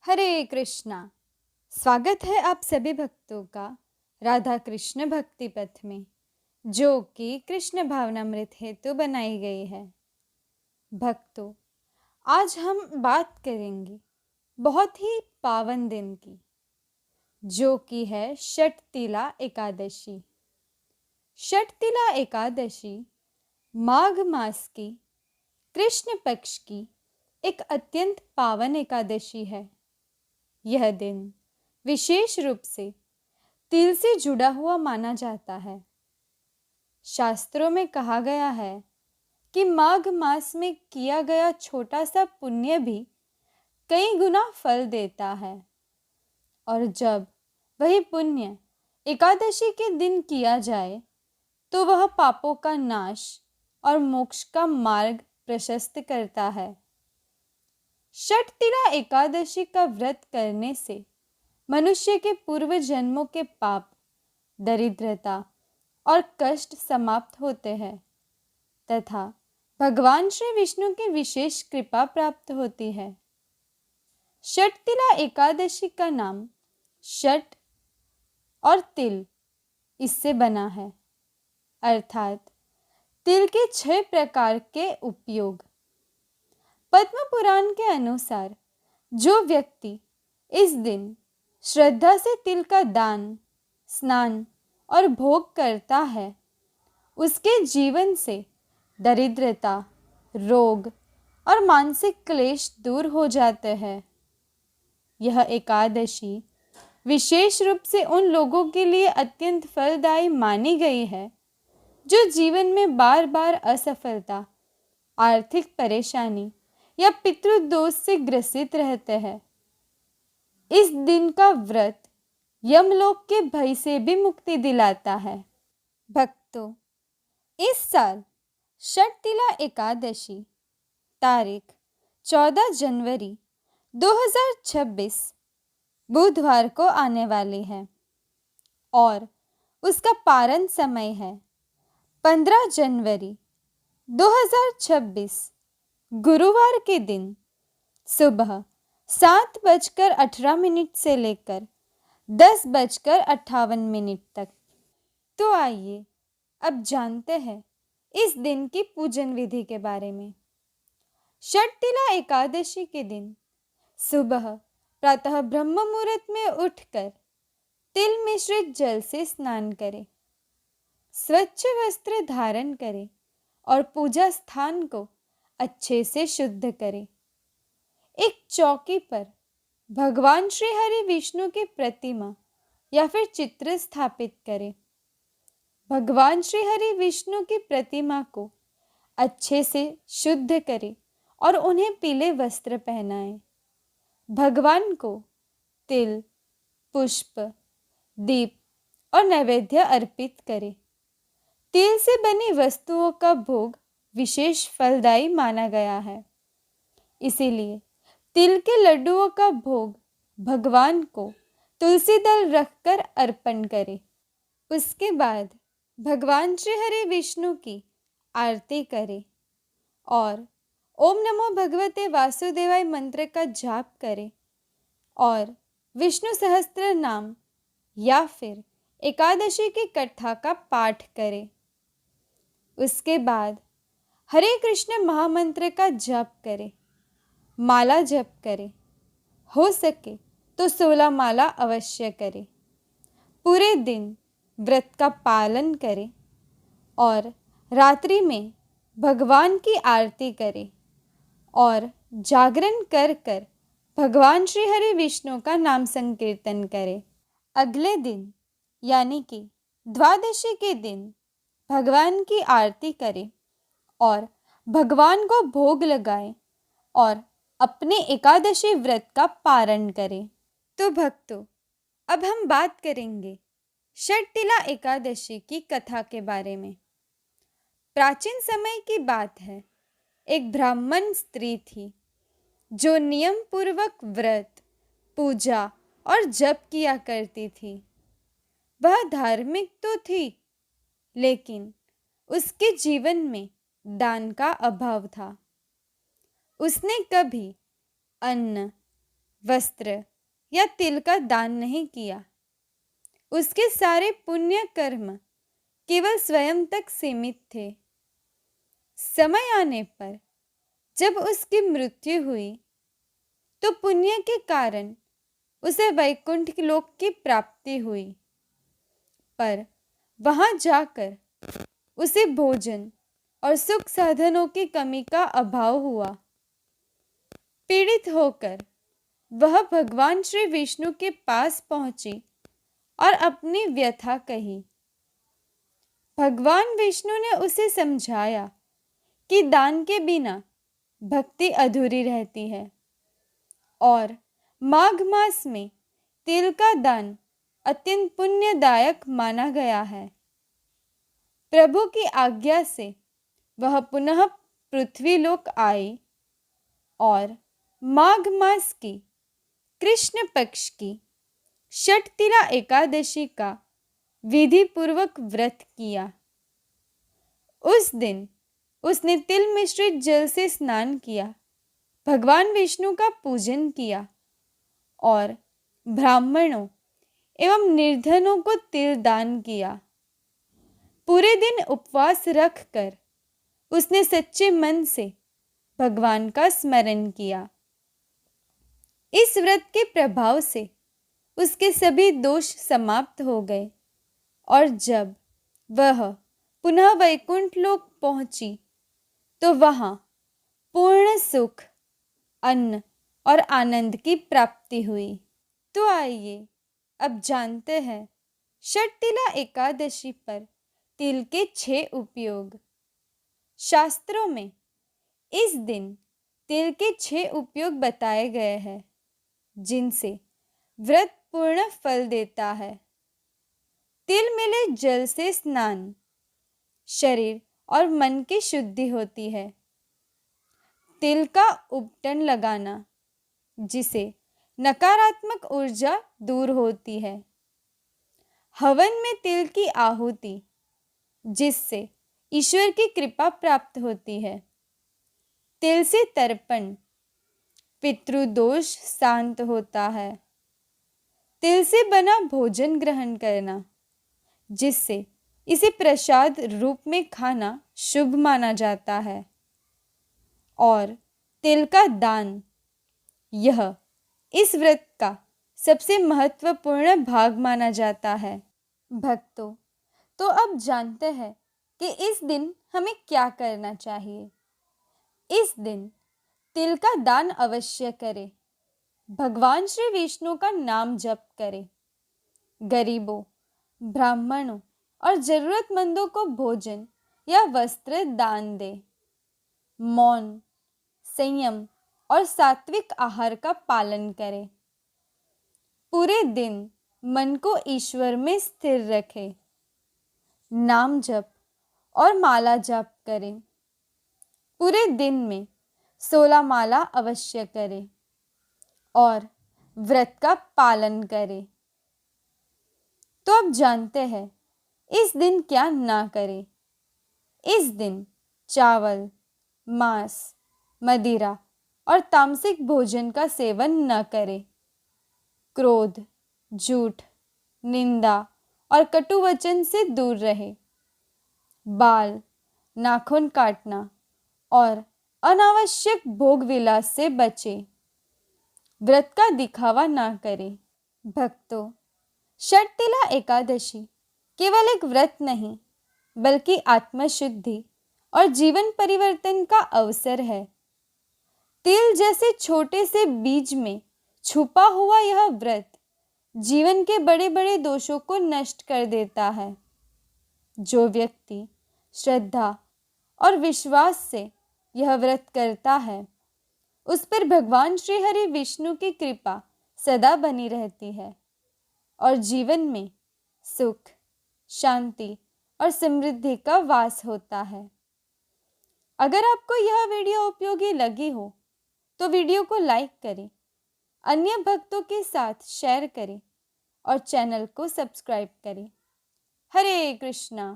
हरे कृष्णा। स्वागत है आप सभी भक्तों का राधा कृष्ण भक्ति पथ में, जो कि कृष्ण भावनामृत हेतु बनाई गई है। भक्तों, आज हम बात करेंगे बहुत ही पावन दिन की, जो कि है षटतिला एकादशी। षटतिला एकादशी माघ मास की कृष्ण पक्ष की एक अत्यंत पावन एकादशी है। यह दिन विशेष रूप से तिल से जुड़ा हुआ माना जाता है। शास्त्रों में कहा गया है कि माघ मास में किया गया छोटा सा पुण्य भी कई गुना फल देता है, और जब वही पुण्य एकादशी के दिन किया जाए तो वह पापों का नाश और मोक्ष का मार्ग प्रशस्त करता है। षटतिला एकादशी का व्रत करने से मनुष्य के पूर्व जन्मों के पाप, दरिद्रता और कष्ट समाप्त होते हैं तथा भगवान श्री विष्णु की विशेष कृपा प्राप्त होती है। षटतिला एकादशी का नाम षट और तिल इससे बना है, अर्थात तिल के 6 प्रकार के उपयोग। पद्म पुराण के अनुसार जो व्यक्ति इस दिन श्रद्धा से तिल का दान, स्नान और भोग करता है, उसके जीवन से दरिद्रता, रोग और मानसिक क्लेश दूर हो जाते हैं। यह एकादशी विशेष रूप से उन लोगों के लिए अत्यंत फलदायी मानी गई है जो जीवन में बार बार असफलता, आर्थिक परेशानी या पितृदोष से ग्रसित रहते हैं। इस दिन का व्रत यमलोक के भय से भी मुक्ति दिलाता है। भक्तों, इस साल षटतिला एकादशी तारीख 14 जनवरी 2026 बुधवार को आने वाली है और उसका पारण समय है 15 जनवरी 2026 गुरुवार के दिन सुबह 7:18 से लेकर 10:58 तक। तो आइए अब जानते हैं इस दिन की पूजन विधि के बारे में। षटतिला एकादशी के दिन सुबह प्रातः ब्रह्म मुहूर्त में उठकर तिल मिश्रित जल से स्नान करें, स्वच्छ वस्त्र धारण करें और पूजा स्थान को अच्छे से शुद्ध करें। एक चौकी पर भगवान श्री हरि विष्णु की प्रतिमा या फिर चित्र स्थापित करें। भगवान श्री हरि विष्णु की प्रतिमा को अच्छे से शुद्ध करें और उन्हें पीले वस्त्र पहनाएं। भगवान को तिल, पुष्प, दीप और नैवेद्य अर्पित करें। तिल से बनी वस्तुओं का भोग विशेष फलदायी माना गया है, इसीलिए तिल के लड्डुओं का भोग भगवान को तुलसी दल रखकर अर्पण करें। उसके बाद भगवान श्री हरि विष्णु की आरती करें और ओम नमो भगवते वासुदेवाय मंत्र का जाप करें और विष्णु सहस्त्र नाम या फिर एकादशी की कथा का पाठ करें। उसके बाद हरे कृष्ण महामंत्र का जप करें, माला जप करें, हो सके तो 16 माला अवश्य करें। पूरे दिन व्रत का पालन करें और रात्रि में भगवान की आरती करें और जागरण कर कर भगवान श्री हरि विष्णु का नाम संकीर्तन करें। अगले दिन यानी कि द्वादशी के दिन भगवान की आरती करें और भगवान को भोग लगाएं और अपने एकादशी व्रत का पारण करें। तो भक्तों, अब हम बात करेंगे षटतिला एकादशी की कथा के बारे में। प्राचीन समय की बात है, एक ब्राह्मण स्त्री थी जो नियम पूर्वक व्रत, पूजा और जप किया करती थी। वह धार्मिक तो थी, लेकिन उसके जीवन में दान का अभाव था। उसने कभी अन्न, वस्त्र या तिल का दान नहीं किया। उसके सारे पुण्य कर्म केवल स्वयं तक सीमित थे। समय आने पर जब उसकी मृत्यु हुई तो पुण्य के कारण उसे वैकुंठ लोक की प्राप्ति हुई, पर वहां जाकर उसे भोजन और सुख साधनों की कमी का अभाव हुआ। पीड़ित होकर वह भगवान श्री विष्णु के पास पहुंची और अपनी व्यथा कही। भगवान विष्णु ने उसे समझाया कि दान के बिना भक्ति अधूरी रहती है और माघ मास में तिल का दान अत्यंत पुण्यदायक माना गया है। प्रभु की आज्ञा से वह पुनः पृथ्वी लोक आई और माघ मास की कृष्ण पक्ष की षटतिला एकादशी का विधि पूर्वक व्रत किया। उस दिन उसने तिल मिश्रित जल से स्नान किया, भगवान विष्णु का पूजन किया और ब्राह्मणों एवं निर्धनों को तिल दान किया। पूरे दिन उपवास रखकर उसने सच्चे मन से भगवान का स्मरण किया। इस व्रत के प्रभाव से उसके सभी दोष समाप्त हो गए और जब वह पुनः वैकुंठ लोक पहुंची तो वहां पूर्ण सुख, अन्न और आनंद की प्राप्ति हुई। तो आइए अब जानते हैं षटतिला एकादशी पर तिल के 6 उपयोग। शास्त्रों में इस दिन तिल के 6 उपयोग बताए गए हैं जिनसे व्रत पूर्ण फल देता है। तिल मिले जल से स्नान, शरीर और मन की शुद्धि होती है। तिल का उपटन लगाना, जिसे नकारात्मक ऊर्जा दूर होती है। हवन में तिल की आहुति, जिससे ईश्वर की कृपा प्राप्त होती है। तिल से तर्पण, पितृदोष शांत होता है। तिल से बना भोजन ग्रहण करना, जिससे इसे प्रसाद रूप में खाना शुभ माना जाता है। और तिल का दान, यह इस व्रत का सबसे महत्वपूर्ण भाग माना जाता है। भक्तों, तो अब जानते हैं कि इस दिन हमें क्या करना चाहिए। इस दिन तिल का दान अवश्य करें। भगवान श्री विष्णु का नाम जप करें। गरीबों, ब्राह्मणों और जरूरतमंदों को भोजन या वस्त्र दान दे। मौन, संयम और सात्विक आहार का पालन करें। पूरे दिन मन को ईश्वर में स्थिर रखें। नाम जप और माला जप करें। पूरे दिन में 16 माला अवश्य करें और व्रत का पालन करें। तो अब जानते हैं इस दिन क्या ना करें। इस दिन चावल, मांस, मदिरा और तामसिक भोजन का सेवन न करें। क्रोध, झूठ, निंदा और कटु वचन से दूर रहे। बाल, नाखून काटना और अनावश्यक भोग विलास से बचे। व्रत का दिखावा ना करें। भक्तों, षटतिला एकादशी केवल एक व्रत नहीं, बल्कि आत्मशुद्धि और जीवन परिवर्तन का अवसर है। तिल जैसे छोटे से बीज में छुपा हुआ यह व्रत जीवन के बड़े बड़े दोषों को नष्ट कर देता है। जो व्यक्ति श्रद्धा और विश्वास से यह व्रत करता है, उस पर भगवान श्री हरि विष्णु की कृपा सदा बनी रहती है और जीवन में सुख, शांति और समृद्धि का वास होता है। अगर आपको यह वीडियो उपयोगी लगी हो तो वीडियो को लाइक करें, अन्य भक्तों के साथ शेयर करें और चैनल को सब्सक्राइब करें। हरे कृष्णा।